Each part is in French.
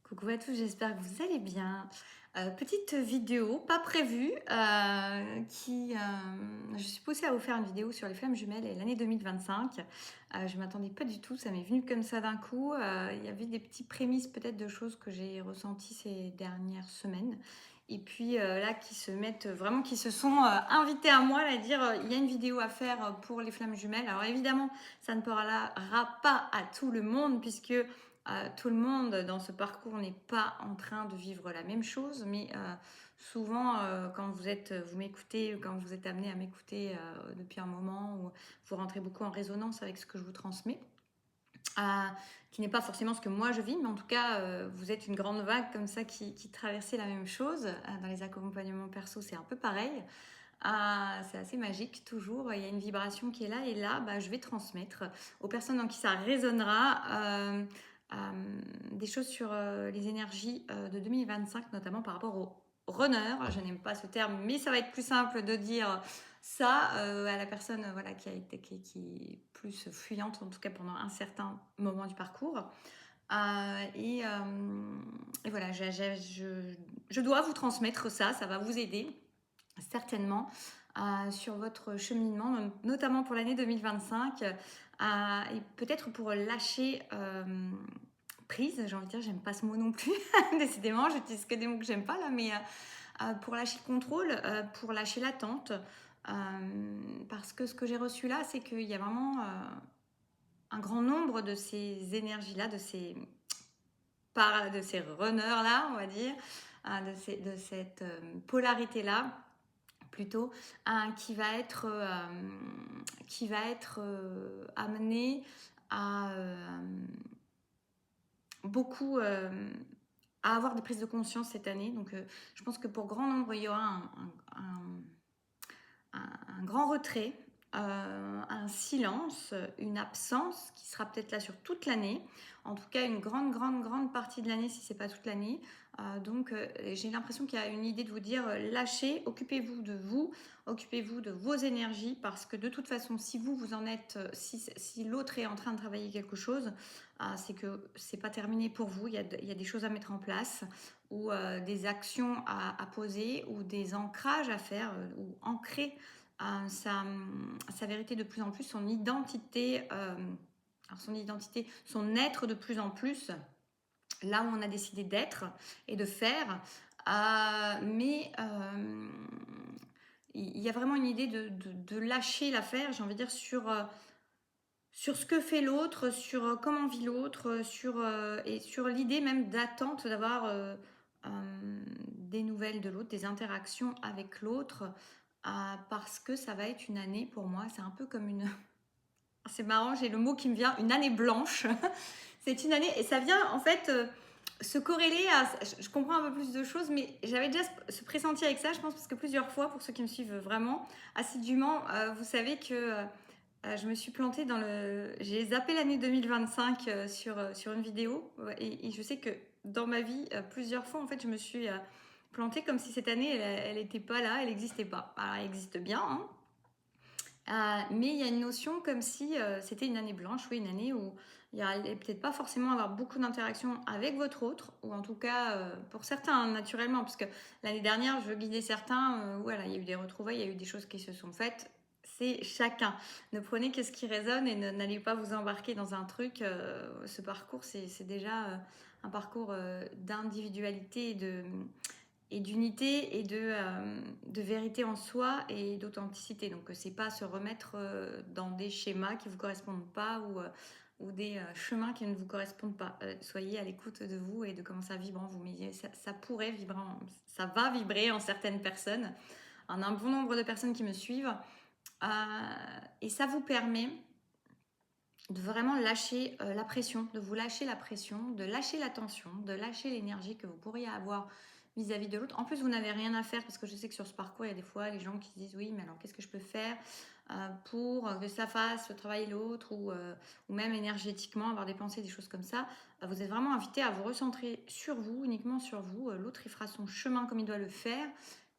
Coucou à tous, j'espère que vous allez bien. Petite vidéo, pas prévue, je suis poussée à vous faire une vidéo sur les flammes jumelles et l'année 2025. Je m'attendais pas du tout, ça m'est venu comme ça d'un coup. Il y avait des petits prémices peut-être de choses que j'ai ressenties ces dernières semaines. Et puis là, qui se mettent vraiment, qui se sont invités à moi, à dire il y a une vidéo à faire pour les flammes jumelles. Alors évidemment, ça ne parlera pas à tout le monde, puisque tout le monde dans ce parcours n'est pas en train de vivre la même chose, mais souvent quand vous m'écoutez, quand vous êtes amené à m'écouter depuis un moment, où vous rentrez beaucoup en résonance avec ce que je vous transmets, euh, qui n'est pas forcément ce que moi je vis, mais en tout cas vous êtes une grande vague comme ça qui traversait la même chose. Dans les accompagnements perso, c'est un peu pareil. C'est assez magique, toujours. Il y a une vibration qui est là, et là, je vais transmettre aux personnes en qui ça résonnera euh, des choses sur les énergies de 2025, notamment par rapport aux runners. Je n'aime pas ce terme, mais ça va être plus simple de dire ça à la personne voilà, qui est plus fuyante, en tout cas pendant un certain moment du parcours. Et voilà, je dois vous transmettre ça, ça va vous aider certainement sur votre cheminement, notamment pour l'année 2025, et peut-être pour lâcher prise, j'ai envie de dire, j'aime pas ce mot non plus, décidément, j'utilise que des mots que j'aime pas là, mais pour lâcher le contrôle, pour lâcher l'attente, parce que ce que j'ai reçu là, c'est qu'il y a vraiment un grand nombre de ces énergies-là, de ces runners-là, on va dire, de cette polarité-là, plutôt, qui va être amené à beaucoup à avoir des prises de conscience cette année. Donc je pense que pour grand nombre, il y aura un grand retrait, un silence, une absence qui sera peut-être là sur toute l'année. En tout cas, une grande partie de l'année, si c'est pas toute l'année. Donc, j'ai l'impression qu'il y a une idée de vous dire lâchez, occupez-vous de vos énergies, parce que de toute façon, si vous en êtes, si l'autre est en train de travailler quelque chose, c'est que c'est pas terminé pour vous. Il y a des choses à mettre en place, ou des actions à poser, ou des ancrages à faire, ou ancrer sa vérité de plus en plus, son identité, son être de plus en plus, là où on a décidé d'être et de faire. Mais il y a vraiment une idée de lâcher l'affaire, j'ai envie de dire, sur ce que fait l'autre, sur comment vit l'autre, et sur l'idée même d'attente d'avoir des nouvelles de l'autre, des interactions avec l'autre, parce que ça va être une année pour moi, c'est un peu comme une... C'est marrant, j'ai le mot qui me vient, une année blanche. C'est une année, et ça vient en fait se corréler à... Je comprends un peu plus de choses, mais j'avais déjà ce pressenti avec ça, je pense, parce que plusieurs fois, pour ceux qui me suivent vraiment assidûment, vous savez que je me suis plantée dans le... J'ai zappé l'année 2025 sur une vidéo, et je sais que dans ma vie, plusieurs fois, en fait, je me suis plantée comme si cette année, elle était pas là, elle n'existait pas. Alors, elle existe bien, hein, mais il y a une notion comme si c'était une année blanche, oui, une année où il n'y allait peut-être pas forcément avoir beaucoup d'interactions avec votre autre, ou en tout cas pour certains naturellement, parce que l'année dernière, je guidais certains, voilà, il y a eu des retrouvailles, il y a eu des choses qui se sont faites. C'est chacun. Ne prenez que ce qui résonne, et n'allez pas vous embarquer dans un truc. Ce parcours, c'est déjà un parcours d'individualité et d'unité, et de vérité en soi, et d'authenticité. Donc c'est pas se remettre dans des schémas qui vous correspondent pas, ou des chemins qui ne vous correspondent pas. Soyez à l'écoute de vous et de comment ça vibre en vous. Mais ça pourrait vibrer, ça va vibrer en certaines personnes, en un bon nombre de personnes qui me suivent. Et ça vous permet de vraiment lâcher la pression, de vous lâcher la pression, de lâcher la tension, de lâcher l'énergie que vous pourriez avoir vis-à-vis de l'autre. En plus, vous n'avez rien à faire, parce que je sais que sur ce parcours, il y a des fois les gens qui se disent oui, mais alors qu'est-ce que je peux faire pour que ça fasse travailler l'autre, ou même énergétiquement avoir des pensées, des choses comme ça. Vous êtes vraiment invité à vous recentrer sur vous, uniquement sur vous. L'autre, il fera son chemin comme il doit le faire.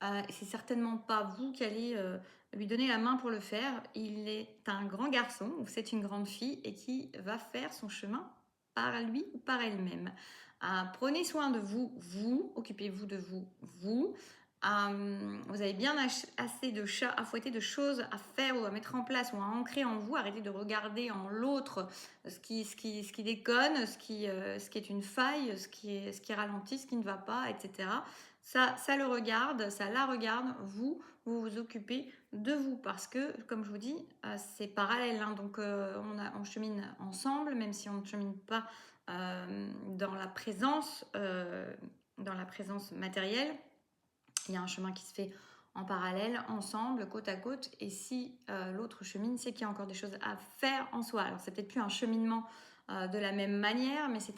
Et c'est certainement pas vous qui allez lui donner la main pour le faire. Il est un grand garçon, ou c'est une grande fille, et qui va faire son chemin par lui ou par elle-même. Prenez soin de vous, occupez-vous de vous, vous. Vous avez bien assez de chats à fouetter, de choses à faire ou à mettre en place ou à ancrer en vous. Arrêtez de regarder en l'autre ce qui déconne, ce qui est une faille, ce qui ralentit, ce qui ne va pas, etc. Ça le regarde, ça la regarde. Vous vous occupez de vous parce que, comme je vous dis, c'est parallèle. Hein. Donc, on chemine ensemble, même si on ne chemine pas dans la présence matérielle. Il y a un chemin qui se fait en parallèle, ensemble, côte à côte. Et si l'autre chemine, c'est qu'il y a encore des choses à faire en soi. Alors, c'est peut-être plus un cheminement de la même manière, mais c'est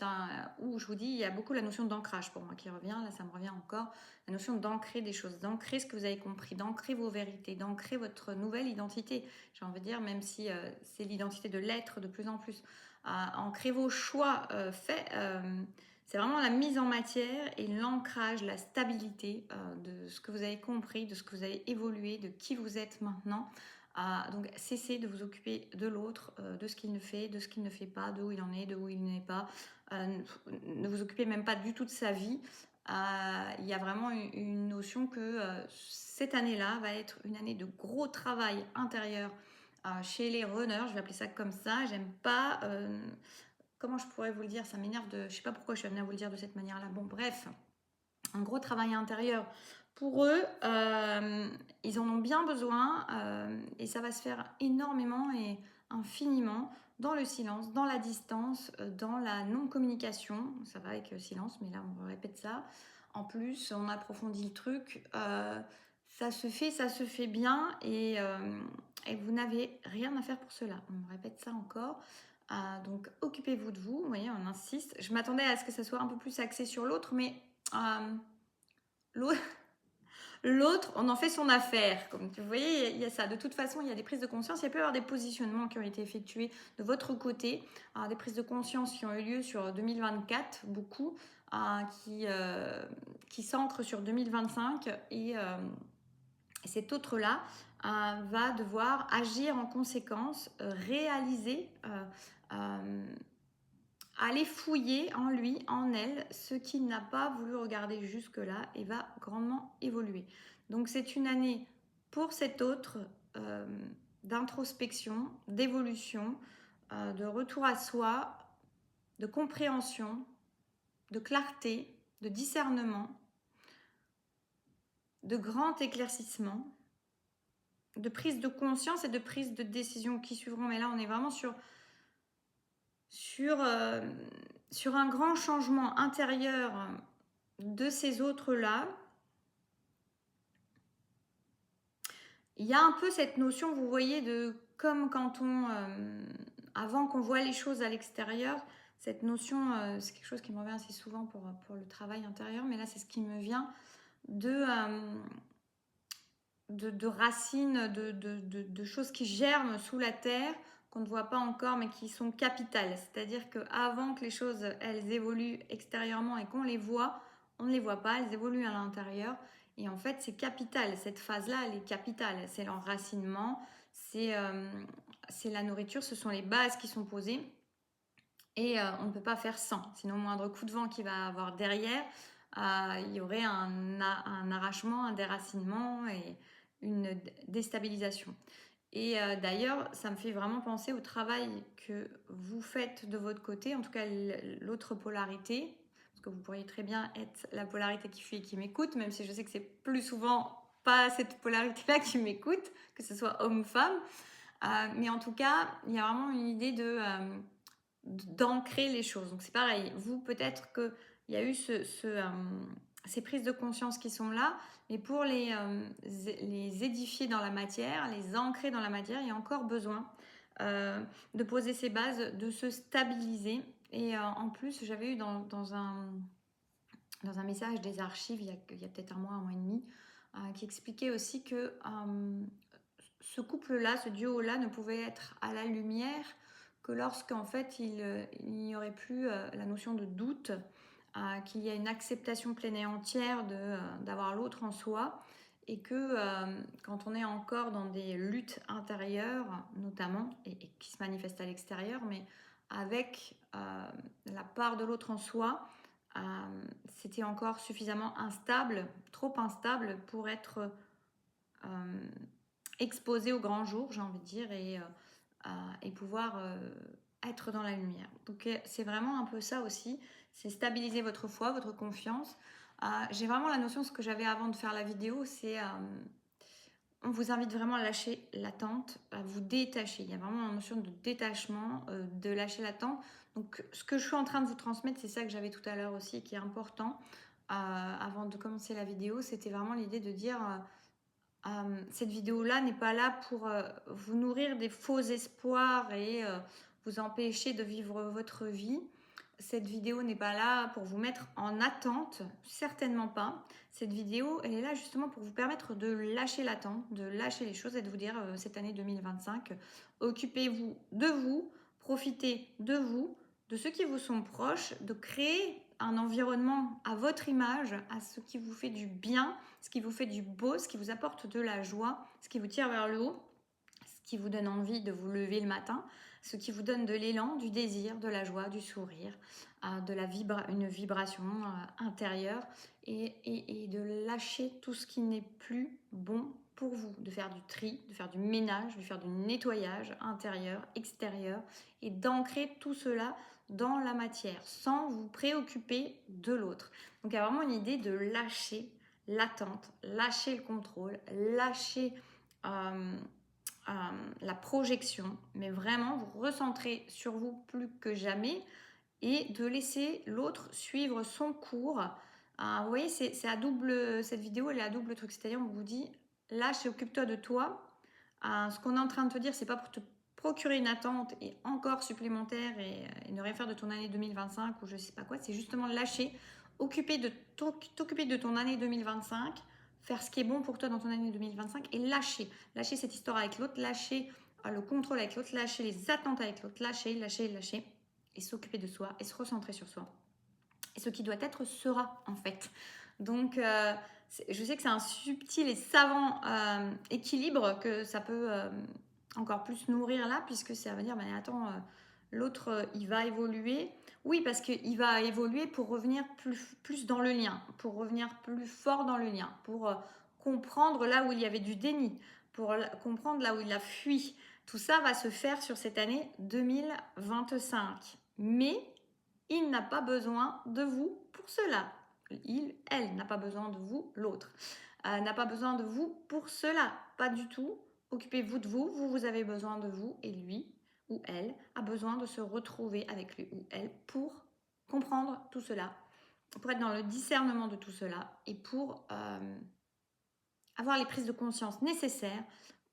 où je vous dis, il y a beaucoup la notion d'ancrage pour moi qui revient. Là, ça me revient encore. La notion d'ancrer des choses, d'ancrer ce que vous avez compris, d'ancrer vos vérités, d'ancrer votre nouvelle identité. J'ai envie de dire, même si c'est l'identité de l'être de plus en plus. Ancrer vos choix faits. C'est vraiment la mise en matière et l'ancrage, la stabilité de ce que vous avez compris, de ce que vous avez évolué, de qui vous êtes maintenant. Donc cessez de vous occuper de l'autre, de ce qu'il ne fait, de ce qu'il ne fait pas, de où il en est, de où il n'est pas. Ne vous occupez même pas du tout de sa vie. Il y a vraiment une notion que cette année-là va être une année de gros travail intérieur chez les runners. Je vais appeler ça comme ça. J'aime pas... comment je pourrais vous le dire? Ça m'énerve de... Je sais pas pourquoi je suis amenée à vous le dire de cette manière-là. Bon, bref, un gros travail intérieur pour eux. Ils en ont bien besoin et ça va se faire énormément et infiniment dans le silence, dans la distance, dans la non-communication. Ça va avec le silence, mais là, on répète ça. En plus, on approfondit le truc. Ça se fait bien et vous n'avez rien à faire pour cela. On répète ça encore. Donc, occupez-vous de vous. Vous voyez, on insiste. Je m'attendais à ce que ça soit un peu plus axé sur l'autre, mais l'autre, on en fait son affaire. Comme vous voyez, il y a ça. De toute façon, il y a des prises de conscience. Il peut y avoir des positionnements qui ont été effectués de votre côté. Des prises de conscience qui ont eu lieu sur 2024, beaucoup, qui s'ancrent sur 2025. Et cet autre-là va devoir agir en conséquence, réaliser... aller fouiller en lui, en elle, ce qu'il n'a pas voulu regarder jusque-là et va grandement évoluer. Donc c'est une année pour cet autre d'introspection, d'évolution, de retour à soi, de compréhension, de clarté, de discernement, de grand éclaircissement, de prise de conscience et de prise de décision qui suivront. Mais là, on est vraiment sur un grand changement intérieur de ces autres-là. Il y a un peu cette notion, vous voyez, de comme quand avant qu'on voit les choses à l'extérieur, cette notion, c'est quelque chose qui me revient assez souvent pour le travail intérieur, mais là c'est ce qui me vient de racines, de choses qui germent sous la terre, qu'on ne voit pas encore, mais qui sont capitales. C'est-à-dire qu'avant que les choses, elles évoluent extérieurement et qu'on les voit, on ne les voit pas, elles évoluent à l'intérieur. Et en fait, c'est capital. Cette phase-là, elle est capitale. C'est l'enracinement, c'est la nourriture, ce sont les bases qui sont posées. Et on ne peut pas faire sans. Sinon, au moindre coup de vent qu'il va avoir derrière, il y aurait un arrachement, un déracinement et une déstabilisation. Et d'ailleurs, ça me fait vraiment penser au travail que vous faites de votre côté, en tout cas l'autre polarité, parce que vous pourriez très bien être la polarité qui fuit et qui m'écoute, même si je sais que c'est plus souvent pas cette polarité-là qui m'écoute, que ce soit homme ou femme. Mais en tout cas, il y a vraiment une idée d'ancrer les choses. Donc c'est pareil, vous peut-être qu'il y a eu ces prises de conscience qui sont là, mais pour les édifier dans la matière, les ancrer dans la matière, il y a encore besoin de poser ces bases, de se stabiliser. Et en plus, j'avais eu dans un message des archives, il y a peut-être un mois et demi, qui expliquait aussi que ce couple-là, ce duo-là ne pouvait être à la lumière que lorsqu'en fait il n'y aurait plus la notion de doute, qu'il y a une acceptation pleine et entière d'avoir l'autre en soi et que quand on est encore dans des luttes intérieures notamment et qui se manifestent à l'extérieur mais avec la part de l'autre en soi, c'était encore suffisamment instable, trop instable pour être exposé au grand jour, j'ai envie de dire, et pouvoir être dans la lumière. Donc c'est vraiment un peu ça aussi, c'est stabiliser votre foi, votre confiance. J'ai vraiment la notion, ce que j'avais avant de faire la vidéo, c'est on vous invite vraiment à lâcher l'attente, à vous détacher. Il y a vraiment une notion de détachement, de lâcher l'attente. Donc, ce que je suis en train de vous transmettre, c'est ça que j'avais tout à l'heure aussi, qui est important. Avant de commencer la vidéo, c'était vraiment l'idée de dire cette vidéo-là n'est pas là pour vous nourrir des faux espoirs et vous empêcher de vivre votre vie. Cette vidéo n'est pas là pour vous mettre en attente, certainement pas. Cette vidéo, elle est là justement pour vous permettre de lâcher l'attente, de lâcher les choses et de vous dire cette année 2025, occupez-vous, profitez de vous, de ceux qui vous sont proches, de créer un environnement à votre image, à ce qui vous fait du bien, ce qui vous fait du beau, ce qui vous apporte de la joie, ce qui vous tire vers le haut, ce qui vous donne envie de vous lever le matin, ce qui vous donne de l'élan, du désir, de la joie, du sourire, une vibration intérieure et de lâcher tout ce qui n'est plus bon pour vous, de faire du tri, de faire du ménage, de faire du nettoyage intérieur, extérieur et d'ancrer tout cela dans la matière sans vous préoccuper de l'autre. Donc il y a vraiment une idée de lâcher l'attente, lâcher le contrôle, lâcher la projection, mais vraiment vous recentrer sur vous plus que jamais et de laisser l'autre suivre son cours. Vous voyez, c'est à double, cette vidéo elle est à double truc, c'est-à-dire on vous dit lâche et occupe-toi de toi. Ce qu'on est en train de te dire, c'est pas pour te procurer une attente et encore supplémentaire et ne rien faire de ton année 2025 ou je sais pas quoi, c'est justement lâcher, t'occuper de ton année 2025, faire ce qui est bon pour toi dans ton année 2025 et lâcher cette histoire avec l'autre, lâcher le contrôle avec l'autre, lâcher les attentes avec l'autre, lâcher et s'occuper de soi et se recentrer sur soi. Et ce qui doit être sera en fait. Donc je sais que c'est un subtil et savant équilibre que ça peut encore plus nourrir là, puisque ça veut dire, ben attends, l'autre il va évoluer. Oui, parce qu'il va évoluer pour revenir plus dans le lien, pour revenir plus fort dans le lien, pour comprendre là où il y avait du déni, pour comprendre là où il a fui. Tout ça va se faire sur cette année 2025. Mais il n'a pas besoin de vous pour cela. Elle n'a pas besoin de vous, l'autre. N'a pas besoin de vous pour cela. Pas du tout. Occupez-vous de vous. Vous avez besoin de vous. Et lui ou elle a besoin de se retrouver avec lui ou elle pour comprendre tout cela, pour être dans le discernement de tout cela et pour avoir les prises de conscience nécessaires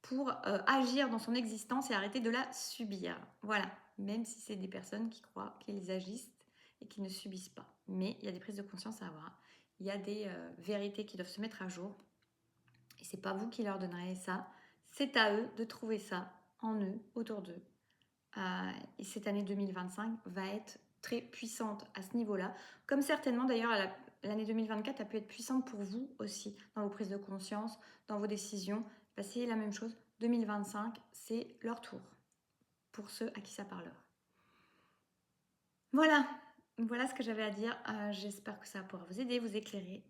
pour agir dans son existence et arrêter de la subir. Voilà, même si c'est des personnes qui croient qu'ils agissent et qui ne subissent pas. Mais il y a des prises de conscience à avoir. Il y a des vérités qui doivent se mettre à jour. Et c'est pas vous qui leur donnerez ça. C'est à eux de trouver ça en eux, autour d'eux. Et cette année 2025 va être très puissante à ce niveau-là. Comme certainement d'ailleurs l'année 2024 a pu être puissante pour vous aussi, dans vos prises de conscience, dans vos décisions. C'est la même chose. 2025, c'est leur tour. Pour ceux à qui ça parlera. Voilà ce que j'avais à dire. J'espère que ça pourra vous aider, vous éclairer,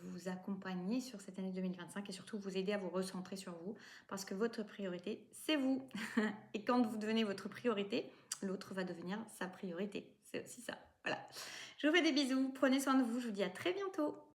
vous accompagner sur cette année 2025 et surtout vous aider à vous recentrer sur vous parce que votre priorité, c'est vous. Et quand vous devenez votre priorité, l'autre va devenir sa priorité. C'est aussi ça. Voilà. Je vous fais des bisous. Prenez soin de vous. Je vous dis à très bientôt.